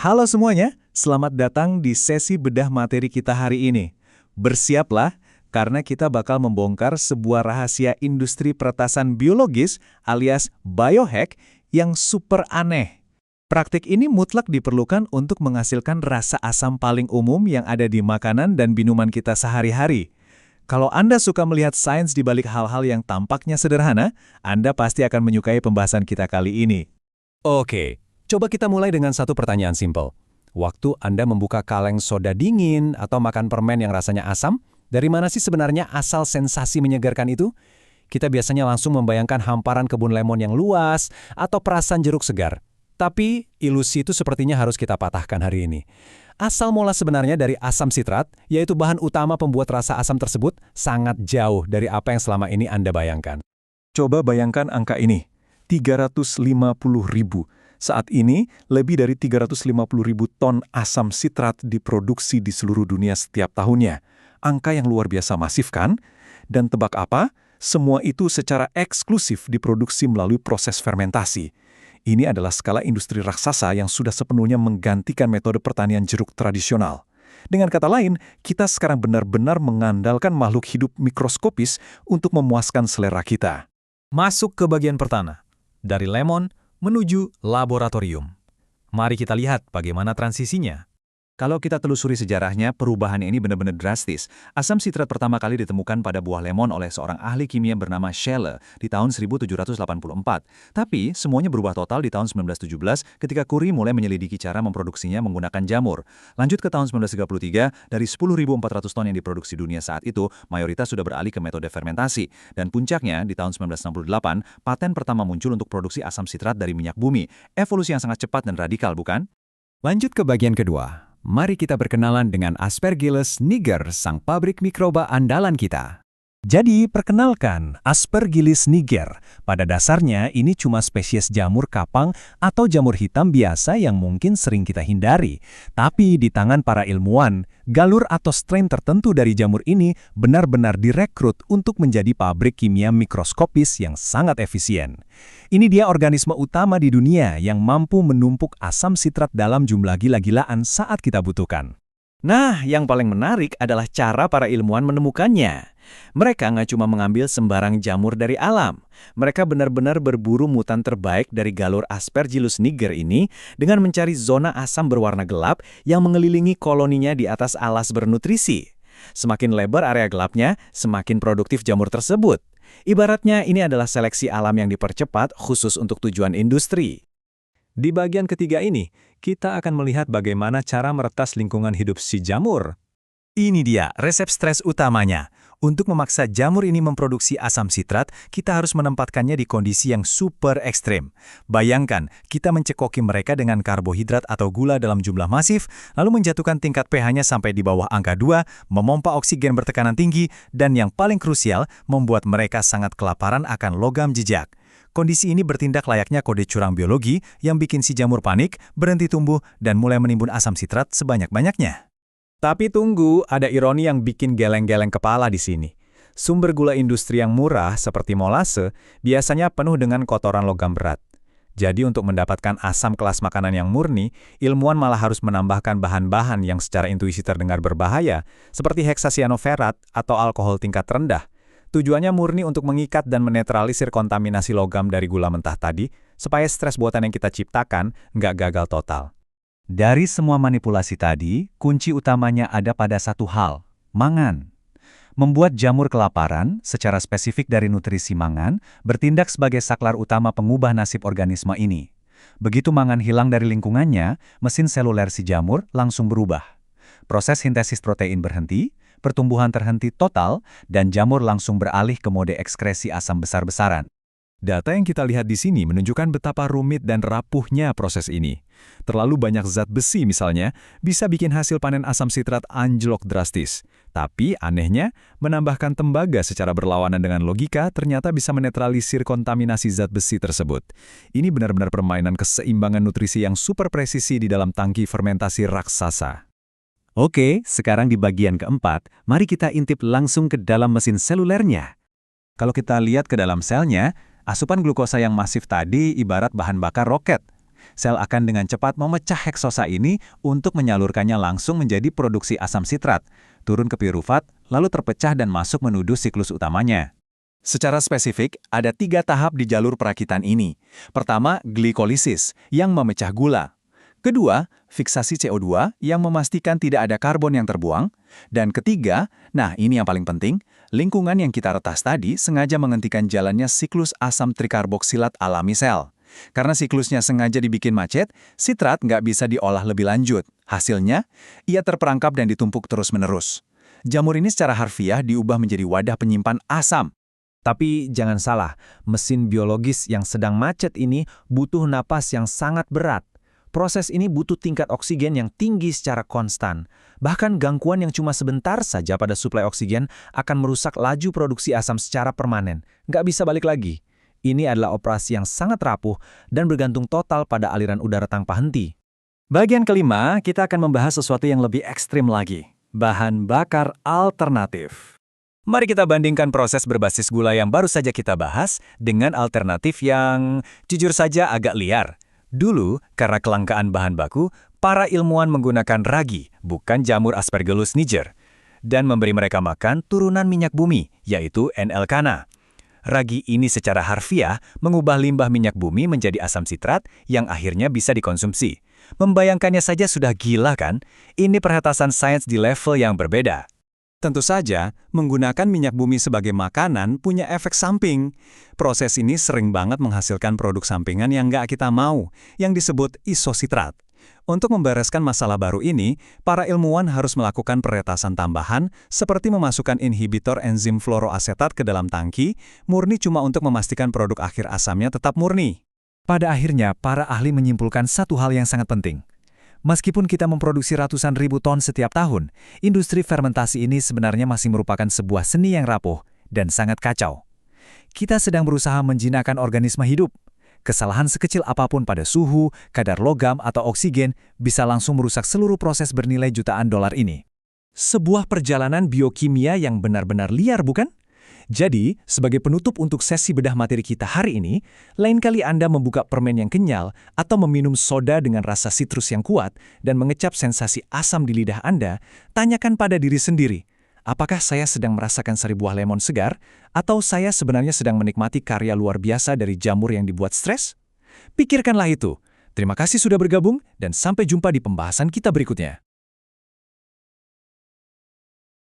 Halo semuanya, selamat datang di sesi bedah materi kita hari ini. Bersiaplah, karena kita bakal membongkar sebuah rahasia industri peretasan biologis alias biohack yang super aneh. Praktik ini mutlak diperlukan untuk menghasilkan rasa asam paling umum yang ada di makanan dan minuman kita sehari-hari. Kalau Anda suka melihat sains di balik hal-hal yang tampaknya sederhana, Anda pasti akan menyukai pembahasan kita kali ini. Oke, coba kita mulai dengan satu pertanyaan simpel. Waktu Anda membuka kaleng soda dingin atau makan permen yang rasanya asam, dari mana sih sebenarnya asal sensasi menyegarkan itu? Kita biasanya langsung membayangkan hamparan kebun lemon yang luas atau perasan jeruk segar. Tapi ilusi itu sepertinya harus kita patahkan hari ini. Asal mula sebenarnya dari asam sitrat, yaitu bahan utama pembuat rasa asam tersebut, sangat jauh dari apa yang selama ini Anda bayangkan. Coba bayangkan angka ini, 350.000. Saat ini, lebih dari 350.000 ton asam sitrat diproduksi di seluruh dunia setiap tahunnya. Angka yang luar biasa masif kan? Dan tebak apa? Semua itu secara eksklusif diproduksi melalui proses fermentasi. Ini adalah skala industri raksasa yang sudah sepenuhnya menggantikan metode pertanian jeruk tradisional. Dengan kata lain, kita sekarang benar-benar mengandalkan makhluk hidup mikroskopis untuk memuaskan selera kita. Masuk ke bagian pertama, dari lemon menuju laboratorium. Mari kita lihat bagaimana transisinya. Kalau kita telusuri sejarahnya, perubahannya ini benar-benar drastis. Asam sitrat pertama kali ditemukan pada buah lemon oleh seorang ahli kimia bernama Scheele di tahun 1784. Tapi, semuanya berubah total di tahun 1917 ketika Curie mulai menyelidiki cara memproduksinya menggunakan jamur. Lanjut ke tahun 1933, dari 10.400 ton yang diproduksi dunia saat itu, mayoritas sudah beralih ke metode fermentasi. Dan puncaknya, di tahun 1968, paten pertama muncul untuk produksi asam sitrat dari minyak bumi. Evolusi yang sangat cepat dan radikal, bukan? Lanjut ke bagian kedua. Mari kita berkenalan dengan Aspergillus niger, sang pabrik mikroba andalan kita. Jadi, perkenalkan, Aspergillus niger. Pada dasarnya, ini cuma spesies jamur kapang atau jamur hitam biasa yang mungkin sering kita hindari. Tapi di tangan para ilmuwan, galur atau strain tertentu dari jamur ini benar-benar direkrut untuk menjadi pabrik kimia mikroskopis yang sangat efisien. Ini dia organisme utama di dunia yang mampu menumpuk asam sitrat dalam jumlah gila-gilaan saat kita butuhkan. Nah, yang paling menarik adalah cara para ilmuwan menemukannya. Mereka nggak cuma mengambil sembarang jamur dari alam. Mereka benar-benar berburu mutan terbaik dari galur Aspergillus niger ini dengan mencari zona asam berwarna gelap yang mengelilingi koloninya di atas alas bernutrisi. Semakin lebar area gelapnya, semakin produktif jamur tersebut. Ibaratnya ini adalah seleksi alam yang dipercepat khusus untuk tujuan industri. Di bagian ketiga ini, kita akan melihat bagaimana cara meretas lingkungan hidup si jamur. Ini dia resep stres utamanya. Untuk memaksa jamur ini memproduksi asam sitrat, kita harus menempatkannya di kondisi yang super ekstrim. Bayangkan, kita mencekoki mereka dengan karbohidrat atau gula dalam jumlah masif, lalu menjatuhkan tingkat pH-nya sampai di bawah angka 2, memompa oksigen bertekanan tinggi, dan yang paling krusial, membuat mereka sangat kelaparan akan logam jejak. Kondisi ini bertindak layaknya kode curang biologi yang bikin si jamur panik, berhenti tumbuh, dan mulai menimbun asam sitrat sebanyak-banyaknya. Tapi tunggu, ada ironi yang bikin geleng-geleng kepala di sini. Sumber gula industri yang murah seperti molase biasanya penuh dengan kotoran logam berat. Jadi untuk mendapatkan asam kelas makanan yang murni, ilmuwan malah harus menambahkan bahan-bahan yang secara intuisi terdengar berbahaya, seperti heksasianoferat atau alkohol tingkat rendah. Tujuannya murni untuk mengikat dan menetralisir kontaminasi logam dari gula mentah tadi, supaya stres buatan yang kita ciptakan nggak gagal total. Dari semua manipulasi tadi, kunci utamanya ada pada satu hal, mangan. Membuat jamur kelaparan, secara spesifik dari nutrisi mangan, bertindak sebagai saklar utama pengubah nasib organisme ini. Begitu mangan hilang dari lingkungannya, mesin seluler si jamur langsung berubah. Proses sintesis protein berhenti, pertumbuhan terhenti total, dan jamur langsung beralih ke mode ekskresi asam besar-besaran. Data yang kita lihat di sini menunjukkan betapa rumit dan rapuhnya proses ini. Terlalu banyak zat besi misalnya, bisa bikin hasil panen asam sitrat anjlok drastis. Tapi anehnya, menambahkan tembaga secara berlawanan dengan logika ternyata bisa menetralisir kontaminasi zat besi tersebut. Ini benar-benar permainan keseimbangan nutrisi yang super presisi di dalam tangki fermentasi raksasa. Oke, sekarang di bagian keempat, mari kita intip langsung ke dalam mesin selulernya. Kalau kita lihat ke dalam selnya, asupan glukosa yang masif tadi ibarat bahan bakar roket. Sel akan dengan cepat memecah heksosa ini untuk menyalurkannya langsung menjadi produksi asam sitrat, turun ke pirufat, lalu terpecah dan masuk menuju siklus utamanya. Secara spesifik, ada 3 tahap di jalur perakitan ini. Pertama, glikolisis, yang memecah gula. Kedua, fiksasi CO2 yang memastikan tidak ada karbon yang terbuang. Dan ketiga, nah ini yang paling penting, lingkungan yang kita retas tadi sengaja menghentikan jalannya siklus asam trikarboksilat alami sel. Karena siklusnya sengaja dibikin macet, sitrat nggak bisa diolah lebih lanjut. Hasilnya, ia terperangkap dan ditumpuk terus-menerus. Jamur ini secara harfiah diubah menjadi wadah penyimpan asam. Tapi jangan salah, mesin biologis yang sedang macet ini butuh napas yang sangat berat. Proses ini butuh tingkat oksigen yang tinggi secara konstan. Bahkan gangguan yang cuma sebentar saja pada suplai oksigen akan merusak laju produksi asam secara permanen. Nggak bisa balik lagi. Ini adalah operasi yang sangat rapuh dan bergantung total pada aliran udara tanpa henti. Bagian kelima, kita akan membahas sesuatu yang lebih ekstrim lagi. Bahan bakar alternatif. Mari kita bandingkan proses berbasis gula yang baru saja kita bahas dengan alternatif yang jujur saja agak liar. Dulu, karena kelangkaan bahan baku, para ilmuwan menggunakan ragi, bukan jamur Aspergillus niger, dan memberi mereka makan turunan minyak bumi, yaitu N-Elkana. Ragi ini secara harfiah mengubah limbah minyak bumi menjadi asam sitrat yang akhirnya bisa dikonsumsi. Membayangkannya saja sudah gila kan? Ini perhetasan sains di level yang berbeda. Tentu saja, menggunakan minyak bumi sebagai makanan punya efek samping. Proses ini sering banget menghasilkan produk sampingan yang nggak kita mau, yang disebut isositrat. Untuk membereskan masalah baru ini, para ilmuwan harus melakukan peretasan tambahan seperti memasukkan inhibitor enzim fluoroasetat ke dalam tangki, murni cuma untuk memastikan produk akhir asamnya tetap murni. Pada akhirnya, para ahli menyimpulkan satu hal yang sangat penting. Meskipun kita memproduksi ratusan ribu ton setiap tahun, industri fermentasi ini sebenarnya masih merupakan sebuah seni yang rapuh dan sangat kacau. Kita sedang berusaha menjinakkan organisme hidup. Kesalahan sekecil apapun pada suhu, kadar logam, atau oksigen bisa langsung merusak seluruh proses bernilai jutaan dolar ini. Sebuah perjalanan biokimia yang benar-benar liar, bukan? Jadi, sebagai penutup untuk sesi bedah materi kita hari ini, lain kali Anda membuka permen yang kenyal atau meminum soda dengan rasa sitrus yang kuat dan mengecap sensasi asam di lidah Anda, tanyakan pada diri sendiri, apakah saya sedang merasakan sari buah lemon segar atau saya sebenarnya sedang menikmati karya luar biasa dari jamur yang dibuat stres? Pikirkanlah itu. Terima kasih sudah bergabung dan sampai jumpa di pembahasan kita berikutnya.